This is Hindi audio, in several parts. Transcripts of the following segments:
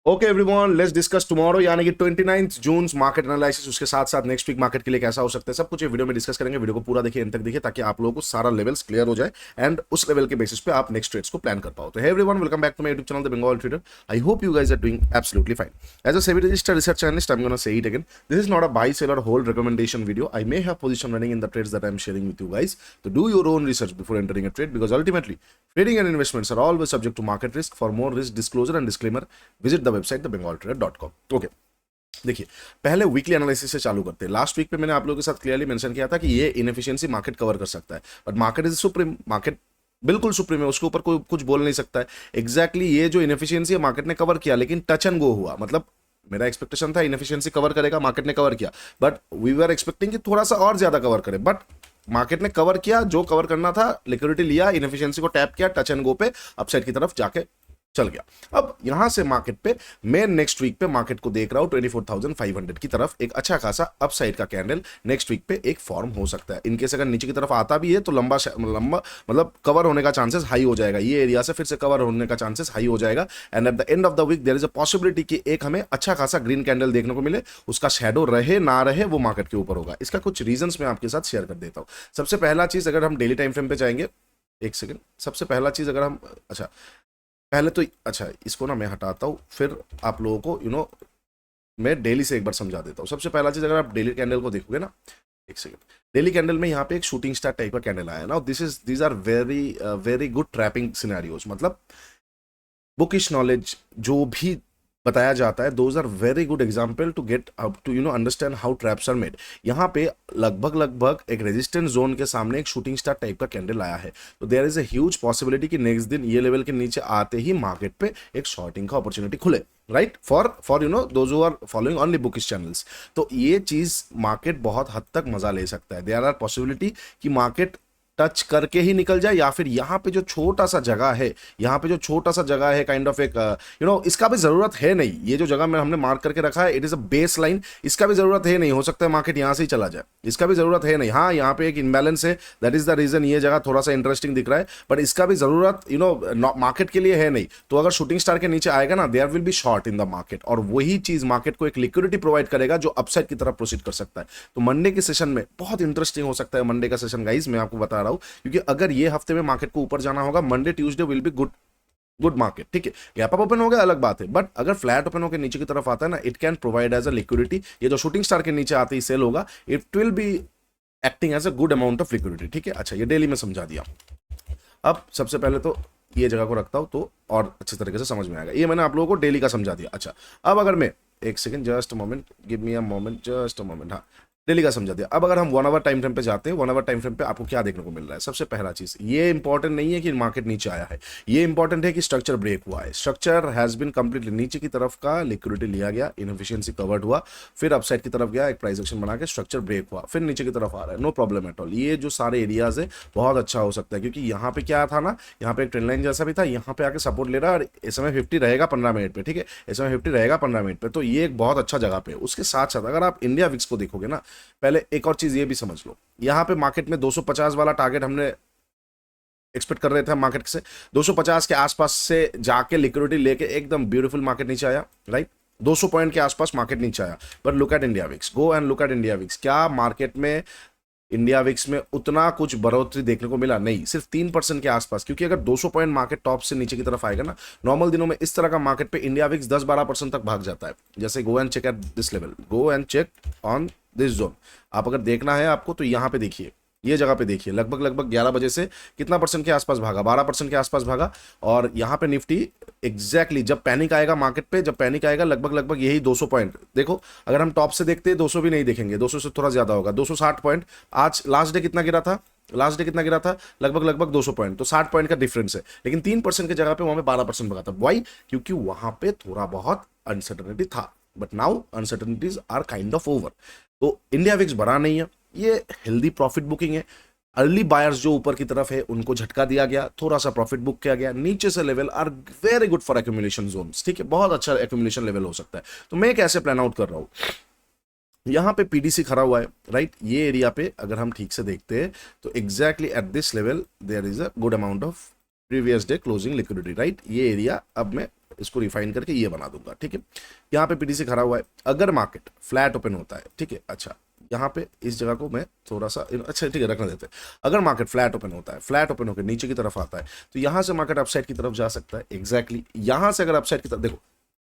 Okay everyone, let's discuss tomorrow यानी कि 29 जून मार्केट एनालिसिस, उसके साथ साथ नेक्स्ट वीक मार्केट के लिए कैसा हो सकता है, सब कुछ ये वीडियो में डिस्कस करेंगे। वीडियो को पूरा देखिए, एंड तक देखिए, ताकि आप लोगों को सारा लेवल्स क्लियर हो जाए एंड उस लेवल के बेसिस पे आप नेक्स्ट ट्रेड्स को प्लान कर पाओ। तो hey everyone, welcome back to my YouTube channel the Bengal trader. I hope you guys are doing absolutely fine. As a SEBI registered research analyst, I am gonna say it again, this is not a buy sell और hold recommendation video. I may have position running in the trades that I am sharing with you guys. So do your own research before entering a trade, because ultimately trading and investments are always subject to market risk. For more risk disclosure and disclaimer, visit the website thebengaltrader.com. Okay. देखिए, पहले वीकली एनालिसिस से चालू करते हैं। लास्ट वीक पे मैंने आप लोगों के साथ क्लियरली मेंशन किया था कि ये इनएफिशिएंसी मार्केट कवर कर सकता है, but market is supreme. Market बिल्कुल सुप्रीम है, उसके ऊपर कोई कुछ बोल नहीं सकता है। एग्जैक्टली ये जो इनएफिशिएंसी है मार्केट ने कवर किया, लेकिन टच एंड गो हुआ। मतलब मेरा एक्सपेक्टेशन था इनएफिशिएंसी कवर करेगा, मार्केट ने कवर किया, बट वी वर एक्सपेक्टिंग कि थोड़ा सा और ज्यादा कवर करे, बट मार्केट ने कवर किया जो कवर करना था। लिक्विडिटी लिया, इनएफिशिएंसी को टैप किया, टच एंड गो पे अपसाइड की तरफ जाके चल गया। अब यहां से मार्केट पे मैं नेक्स्ट वीक पे मार्केट को देख रहा हूं 24,500 की तरफ एक अच्छा खासा अपसाइड का कैंडल नेक्स्ट वीक पे एक फॉर्म हो सकता है। इनकेस अगर नीचे की तरफ आता भी है तो लंबा मतलब कवर होने का चांसेस हाई हो जाएगा। ये एरिया से फिर से कवर होने का चांसेस हाई हो जाएगा and at the end of the week there is a possibility कि एक हमें अच्छा खासा ग्रीन कैंडल देखने को मिले। उसका शेडो रहे ना रहे वो मार्केट के ऊपर होगा। इसका कुछ रीजंस मैं आपके साथ शेयर कर देता हूं। सबसे पहला चीज, अगर हम डेली टाइम फ्रेम पे जाएंगे, एक सेकंड, सबसे पहला चीज अगर हम पहले तो इसको ना मैं हटाता हूँ, फिर आप लोगों को मैं डेली से एक बार समझा देता हूँ। सबसे पहला चीज, अगर आप डेली कैंडल को देखोगे ना, एक सेकंड, डेली कैंडल में यहाँ पे एक शूटिंग स्टार टाइप का कैंडल आया ना। These are very very good trapping scenarios. मतलब बुकिश नॉलेज जो भी बताया जाता है, those are very good example to get to understand how traps are made. यहाँ पे लगभग एक रेजिस्टेंस जोन के सामने एक शूटिंग स्टार टाइप का कैंडल आया है, तो there is a huge possibility कि नेक्स्ट दिन ये लेवल के नीचे आते ही मार्केट पे एक शॉर्टिंग का अपॉर्चुनिटी खुले, right, for those who are following only bookish channels. तो ये चीज मार्केट बहुत हद तक मजा ले सकता है। देयर आर पॉसिबिलिटी कि मार्केट टच करके ही निकल जाए, या फिर यहाँ पे जो छोटा सा जगह है, यहाँ पे जो छोटा सा जगह है, काइंड ऑफ एक इसका भी जरूरत है नहीं। ये जो जगह में हमने मार्क करके रखा है, it is a base line, इसका भी जरूरत है नहीं। हो सकता है मार्केट यहाँ से ही चला जाए, इसका भी जरूरत है नहीं। हाँ, यहाँ पे एक इम्बैलेंस है, दैट इज द रीजन ये जगह थोड़ा सा इंटरेस्टिंग दिख रहा है, बट इसका भी जरूरत मार्केट के लिए है नहीं। तो अगर शूटिंग स्टार के नीचे आएगा ना, there will be short in the market, और वही चीज मार्केट को एक लिक्विडिटी प्रोवाइड करेगा जो अपसाइड की तरफ प्रोसीड कर सकता है। तो मंडे के सेशन में बहुत इंटरेस्टिंग हो सकता है मंडे का सेशन गाइज, मैं आपको बता रहा हूं, क्योंकि अगर ये हफ्ते में मार्केट को ऊपर जाना होगा, Monday Tuesday will be good market. ठीक है, गैप अप ओपन हो गया अलग बात है, बट अगर फ्लैट ओपन होकर नीचे की तरफ आता है ना, it can provide as a liquidity. ये जो शूटिंग स्टार के नीचे आते ही सेल होगा, it will be acting as a good amount of liquidity. ठीक है, अच्छा, ये डेली में समझा दिया। अब सबसे पहले तो ये जगह को रखता हूं तो और अच्छे तरीके से समझ में आएगा। ये मैंने आप लोगों को डेली का समझा दिया। अच्छा, अब अगर मैं एक second, just moment, give me a moment, just a moment. हाँ, डेली का समझा दिया। अब अगर हम 1 आवर टाइम फ्रेम पे जाते हैं, 1 आवर टाइम फ्रेम पे आपको क्या देखने को मिल रहा है? सबसे पहला चीज, ये इंपॉर्टेंट नहीं है कि मार्केट नीचे आया है, ये इंपॉर्टेंट है कि स्ट्रक्चर ब्रेक हुआ है। स्ट्रक्चर हैज बीन कंप्लीटली नीचे की तरफ का लिक्विडिटी लिया गया, इनएफिशिएंसी कवर्ड हुआ, फिर अपसाइड की तरफ गया, एक प्राइस एक्शन बना के स्ट्रक्चर ब्रेक हुआ, फिर नीचे की तरफ आ रहा है, नो प्रॉब्लम एट ऑल। ये जो सारे एरियाज है बहुत अच्छा हो सकता है, क्योंकि यहाँ पे क्या था ना, यहाँ पे एक ट्रेंड लाइन जैसा भी था, यहाँ पे आके सपोर्ट ले रहा है, और इस समय 50 रहेगा 15 मिनट पे। ठीक है, इस समय 50 रहेगा 15 मिनट पे, तो ये एक बहुत अच्छा जगह पे। उसके साथ साथ अगर आप इंडिया विक्स को देखोगे ना, पहले एक और चीज ये भी समझ लो, यहां पे मार्केट में 250 वाला टारगेट हमने एक्सपेक्ट कर रहे थे मार्केट से, 250 के आसपास से जाके लिक्विडिटी लेके एकदम ब्यूटीफुल मार्केट नीचे आया, राइट। 200 पॉइंट के आसपास मार्केट नीचे आया, पर look at India VIX, go and look at India VIX. क्या मार्केट में इंडिया विक्स में उतना कुछ बढ़ोतरी देखने को मिला? नहीं, सिर्फ 3% के आसपास। क्योंकि अगर 200 पॉइंट मार्केट टॉप से नीचे की तरफ आएगा ना, नॉर्मल दिनों में इस तरह का मार्केट पे इंडिया विक्स 10-12% तक भाग जाता है। जैसे go and check at this level, go and check on this zone. आप अगर देखना है आपको तो यहाँ पे देखिए, ये जगह पे देखिए, लगभग 11 बजे से कितना परसेंट के आसपास भागा, 12% के आसपास भागा। और यहाँ पे निफ्टी एग्जैक्टली जब पैनिक आएगा मार्केट पे, जब पैनिक आएगा लगभग यही 200 पॉइंट। देखो, अगर हम टॉप से देखते हैं 200 भी नहीं देखेंगे, 200 से थोड़ा ज्यादा होगा, 260 पॉइंट। आज लास्ट डे कितना गिरा था? लास्ट डे कितना गिरा था? लगभग 200 पॉइंट, तो 60 पॉइंट का डिफरेंस है। लेकिन 3% की जगह पे वहां पे 12% भागा था। वाई? क्योंकि वहां पे थोड़ा बहुत अनसर्टनिटी था, but now uncertainties are kind of over. तो इंडिया विक्स बढ़ा नहीं है, ये हेल्दी प्रॉफिट बुकिंग है। अर्ली बायर्स जो ऊपर की तरफ है उनको झटका दिया गया, थोड़ा सा प्रॉफिट बुक किया गया। नीचे से level are very good for accumulation zones. ठीक है, बहुत अच्छा एक्यूमुलेशन लेवल हो सकता है। तो मैं कैसे प्लान आउट कर रहा हूं, यहां पे पीडीसी खड़ा हुआ है, राइट। ये एरिया पे अगर हम ठीक से देखते हैं तो exactly at this level there is a good amount of previous day closing liquidity, right. ये एरिया अब मैं इसको रिफाइन करके ये बना दूंगा, ठीक है। यहाँ पे पीटीसी खड़ा हुआ है, अगर मार्केट फ्लैट ओपन होता है, ठीक है, अच्छा यहाँ पे इस जगह को मैं थोड़ा सा, अच्छा ठीक है रखना देते हैं। अगर मार्केट फ्लैट ओपन होता है, फ्लैट ओपन होकर नीचे की तरफ आता है, तो यहाँ से मार्केट अपसाइड की तरफ जा सकता है, एग्जैक्टली यहाँ से अगर अपसाइड की तरफ देखो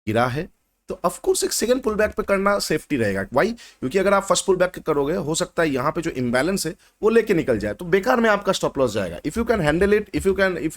गिरा है, तो ऑफ कोर्स एक सेकंड पुल बैक पे करना सेफ्टी रहेगा। वाई? क्योंकि अगर आप फर्स्ट पुल बैक करोगे, हो सकता है यहाँ पे जो इम्बैलेंस है वो लेके निकल जाए, तो बेकार में आपका स्टॉप लॉस जाएगा। If you can handle it, if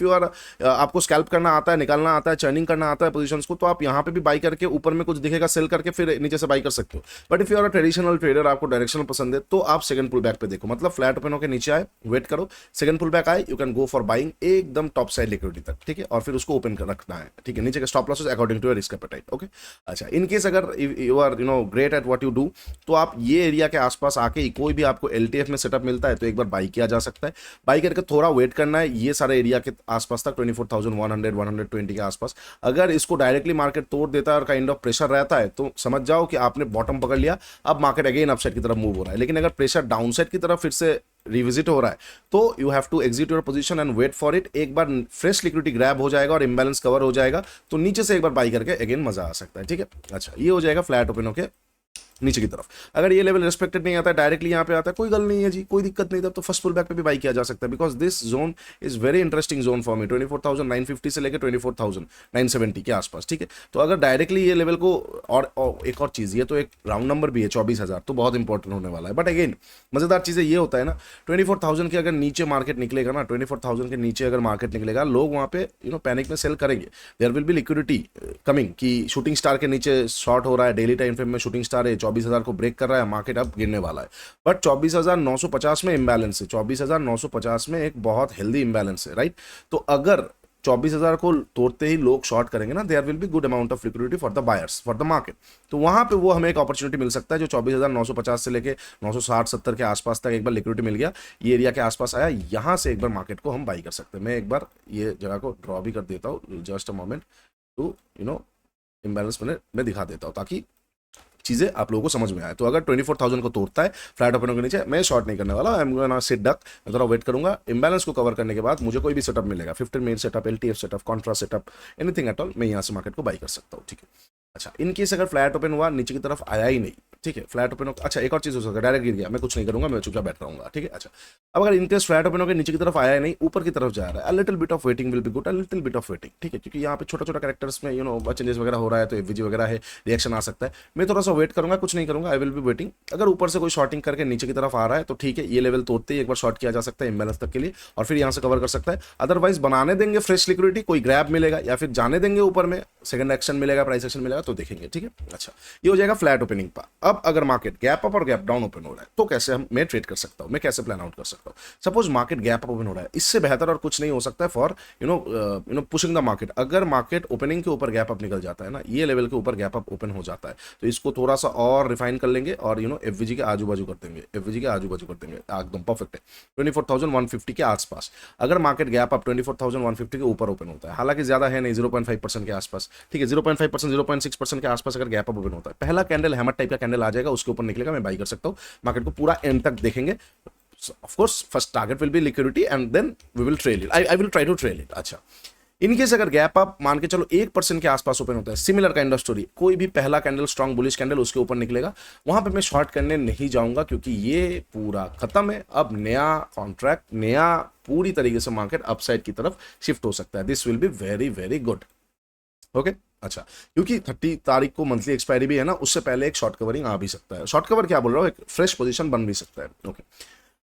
you are आपको स्कैल्प करना आता है, निकालना आता है, चर्निंग करना आता है पोजीशंस को, तो आप यहाँ पे भी बाई करके ऊपर में कुछ दिखेगा सेल करके फिर नीचे से बाई कर सकते हो। But if you are a traditional trader, आपको डायरेक्शनल पसंद है, तो आप सेकंड पुल बैक पे देखो, मतलब फ्लैट ओपन होकर नीचे आए, वेट करो, सेकंड पुल बैक आए, you can go for buying एकदम टॉप साइड लिक्विडिटी तक, ठीक है, और फिर उसको ओपन कर रखना है, ठीक है, नीचे के stop losses according to your risk appetite, okay. अच्छा, इन केस अगर you are great at what you do, तो आप ये एरिया के आसपास आके ही कोई भी आपको एलटीएफ में सेटअप मिलता है तो एक बार बाई किया जा सकता है। बाई करके थोड़ा वेट करना है ये सारे एरिया के आसपास तक, 24,100 120 के आसपास। अगर इसको डायरेक्टली मार्केट तोड़ देता है और काइंड ऑफ प्रेशर रहता है, तो समझ जाओ कि आपने बॉटम पकड़ लिया, अब मार्केट अगेन अपसाइड की तरफ मूव हो रहा है। लेकिन अगर प्रेशर डाउनसाइड की तरफ फिर से रिविजिट हो रहा है, तो you have to exit your position and wait for it. एक बार फ्रेश लिक्विडिटी ग्रैब हो जाएगा और इम्बैलेंस कवर हो जाएगा, तो नीचे से एक बार बाई करके अगेन मजा आ सकता है, ठीक है। अच्छा, ये हो जाएगा फ्लैट ओपन होके नीचे की तरफ। अगर ये लेवल रिस्पेक्टेड नहीं आता है, डायरेक्टली यहाँ पे आता है, कोई गल नहीं है जी, कोई दिक्कत नहीं, तब तो फर्स्ट पुल बैक पे भी बाई किया जा सकता है, because this zone is very interesting zone for me, 24,950 से लेकर 24,970 के आसपास, ठीक है। तो अगर डायरेक्टली ये लेवल को, और एक और चीज़, ये तो एक राउंड नंबर भी है 24,000, तो बहुत इंपॉर्टेंट होने वाला है। बट अगेन मजेदार चीज़ें ये होता है ना, 24,000 के अगर नीचे मार्केट निकलेगा ना, 24,000 के नीचे अगर मार्केट निकलेगा, लोग वहाँ पे पैनिक में सेल करेंगे, there will be liquidity coming कि शूटिंग स्टार के नीचे शॉर्ट हो रहा है, डेली टाइम फ्रेम में शूटिंग स्टार है, 24,000 को ब्रेक कर रहा है, मार्केट अब गिरने वाला है। बट 24,950 में इंबैलेंस है, 24,950 में एक बहुत हेल्दी इंबैलेंस है, राइट। तो अगर 24,000 को तोड़ते ही लोग शॉर्ट करेंगे ना, there will be good amount of liquidity for the buyers, for the market, तो वहां पे वो हमें एक अपॉर्चुनिटी मिल सकता है। जो 24,950 से लेके 960-70 के आसपास तक एक बार लिक्विडिटी मिल गया, ये एरिया के आसपास आया, यहां से एक बार मार्केट को हम बाई कर सकते हैं। मैं एक बार ये जगह को ड्रॉ भी कर देता हूँ, just a moment, to imbalance मैं दिखा देता हूँ ताकि चीजें आप लोगों को समझ में आए। तो अगर 24,000 को तोड़ता है फ्लैट ओपन के नीचे, मैं शॉर्ट नहीं करने वाला, आई एम गोना सिट डक, मैं थोड़ा वेट करूंगा। इंबैलेंस को कवर करने के बाद मुझे कोई भी सेटअप मिलेगा, 15 minute setup, LTF setup, contra setup, anything at all, मैं यहाँ से मार्केट को बाई कर सकता हूँ, ठीक है। अच्छा, इन केस अगर फ्लैट ओपन हुआ, नीचे की तरफ आया ही नहीं, ठीक है, फ्लैट ओपन हो, अच्छा एक और चीज हो सकता है, डायरेक्ट गिर गया, मैं कुछ नहीं करूंगा, मैं चुपचाप बैठ रहूंगा, ठीक है। अच्छा, अब अगर इनकेस फ्लैट ओपन होकर नीचे की तरफ आया ही नहीं, ऊपर की तरफ जा रहा है, little bit of waiting will be good, little bit of waiting, ठीक है, क्योंकि यहाँ पे छोटा छोटा कैरेक्टर्स में चेंजेस वगैरह हो रहा है, तो एफवीजी वगैरह है, रिएक्शन आ सकता है। मैं थोड़ा सा वेट करूंगा, कुछ नहीं करूंगा, आई विल बी वेटिंग। अगर ऊपर से कोई शॉर्टिंग करके नीचे की तरफ आ रहा है, तो ठीक है, ये लेवल तोड़ते ही एक बार शॉर्ट किया जा सकता है इंबैलेंस तक के लिए, और फिर यहाँ से कवर कर सकता है। अदरवाइज बनाने देंगे फ्रेश लिक्विडिटी, कोई ग्रैब मिलेगा या फिर जाने देंगे ऊपर में, सेकंड एक्शन मिलेगा, प्राइस एक्शन मिलेगा, तो देखेंगे, ठीक है। अच्छा, ये हो जाएगा फ्लैट ओपनिंग पर। अब अगर मार्केट गैप अप और गैप डाउन ओपन हो रहा है, तो कैसे मैं ट्रेड कर सकता हूं, मैं कैसे प्लान आउट कर सकता हूं। Suppose market gap up open हो रहा है, इससे बेहतर और कुछ नहीं हो सकता है फॉर पुशिंग द मार्केट। अगर मार्केट ओपनिंग के ऊपर गैप अप निकल जाता है ना, ये लेवल के ऊपर गैप अप ओपन हो जाता है, तो इसको थोड़ा सा और रिफाइन कर लेंगे और एफवीजी के आजू बाजू कर देंगे, एफवीजी के आजू बाजू कर देंगे, एकदम परफेक्ट है 24,150 के आसपास। अगर मार्केट गैप अप 24,150 के ऊपर ओपन होता है, हालांकि ज्यादा है नहीं, 0.5% के आसपास, ठीक है, 0.5% 0.6% के आसपास अगर गैप अप ओपन होता है, पहला कैंडल हैमर टाइप का कैंडल आ जाएगा, उसके ऊपर निकलेगा, मैं बाई कर सकता हूं। मार्केट को पूरा एंड तक देखेंगे। Of course first target will be liquidity and then we will trail it, I will try to trail it. अच्छा, इनकेस अगर गैप अप मान के चलो 1% के आसपास ओपन होता है, सिमिलर काइंड ऑफ स्टोरी, कोई भी पहला कैंडल स्ट्रॉन्ग बुलिश कैंडल उसके ऊपर निकलेगा, वहां पे मैं शॉर्ट करने नहीं जाऊंगा, क्योंकि ये पूरा खत्म है। अब नया कॉन्ट्रैक्ट, नया पूरी तरीके से मार्केट अपसाइड की तरफ शिफ्ट हो सकता है। This will be very very good, okay. अच्छा, क्योंकि 30 तारीख को मंथली एक्सपायरी भी है ना, उससे पहले एक शॉर्ट कवरिंग आ भी सकता है, शॉर्ट कवर क्या बोल रहा हूँ, एक फ्रेश पोजीशन बन भी सकता है, ओके।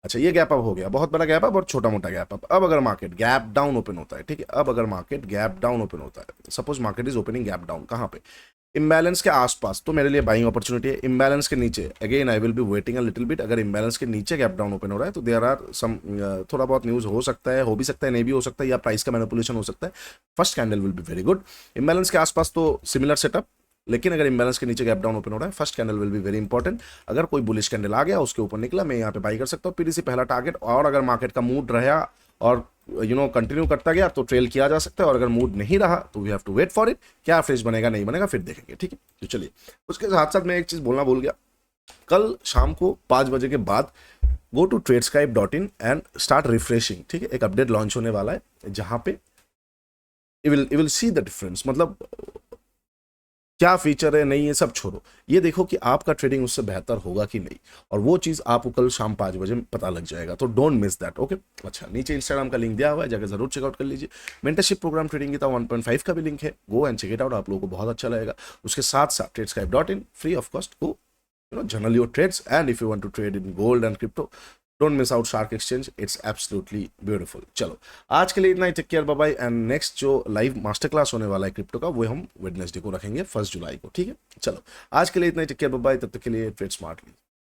अच्छा, ये गैप अप हो गया, बहुत बड़ा गैप अप और छोटा मोटा गैप अप। अब अगर मार्केट गैप डाउन ओपन होता है, ठीक है, अब अगर मार्केट गैप डाउन ओपन होता है, suppose market is opening gap down, कहां पे, इम्बैलेंस के आसपास, तो मेरे लिए बाइंग अपॉर्चुनिटी है। इम्बैलेंस के नीचे again I will be waiting a little bit. अगर इम्बैलेंस के नीचे गैप डाउन ओपन हो रहा है, तो देयर आर सम थोड़ा बहुत न्यूज हो सकता है, हो भी सकता है, नहीं भी हो सकता है, या प्राइस का मैनिपुलेशन हो सकता है। First candle will be very good. Imbalance के आसपास तो सिमिलर सेटअप, लेकिन अगर इम्बैलेंस के नीचे गैप डाउन ओपन हो रहा है, first candle will be very important. अगर कोई बुलिश कैंडल आ गया, उसके ऊपर निकला, मैं यहाँ पे बाई कर सकता हूँ, पीडीसी पहला टारगेट। और अगर मार्केट का मूड रहा और कंटिन्यू करता गया, तो ट्रेल किया जा सकता है। और अगर मूड नहीं रहा, तो we have to wait for it, क्या फ्रेश बनेगा नहीं बनेगा फिर देखेंगे, ठीक है। तो चलिए, उसके साथ साथ मैं एक चीज बोलना भूल गया, कल शाम को 5 बजे के बाद go to tradescribe.in and start refreshing, ठीक है। एक अपडेट लॉन्च होने वाला है, जहां पे you will see the difference. मतलब क्या फीचर है नहीं है सब छोड़ो, ये देखो कि आपका ट्रेडिंग उससे बेहतर होगा कि नहीं, और वो चीज़ आपको कल शाम 5 बजे पता लग जाएगा। तो डोंट मिस दैट। ओके, अच्छा नीचे इंस्टाग्राम का लिंक दिया हुआ है, जाकर जरूर चेकआउट कर लीजिए। मेंटरशिप प्रोग्राम ट्रेडिंग गीता 1.5 का भी लिंक है, go and check it out, आप लोगों को बहुत अच्छा लगेगा। उसके साथ साथ tradescribe.in free of cost, go journal your trades, and if you want to trade in gold and crypto, don't miss out Shark Exchange, it's absolutely beautiful। चलो आज के लिए इतना ही, take care, bye bye. And next जो लाइव मास्टर क्लास होने वाला है क्रिप्टो का, वो हम वेडनेसडे को रखेंगे 1 जुलाई को, ठीक है। चलो आज के लिए इतना ही, टेक केयर, बाय बाय। तब तक के लिए ट्रेड स्मार्टली।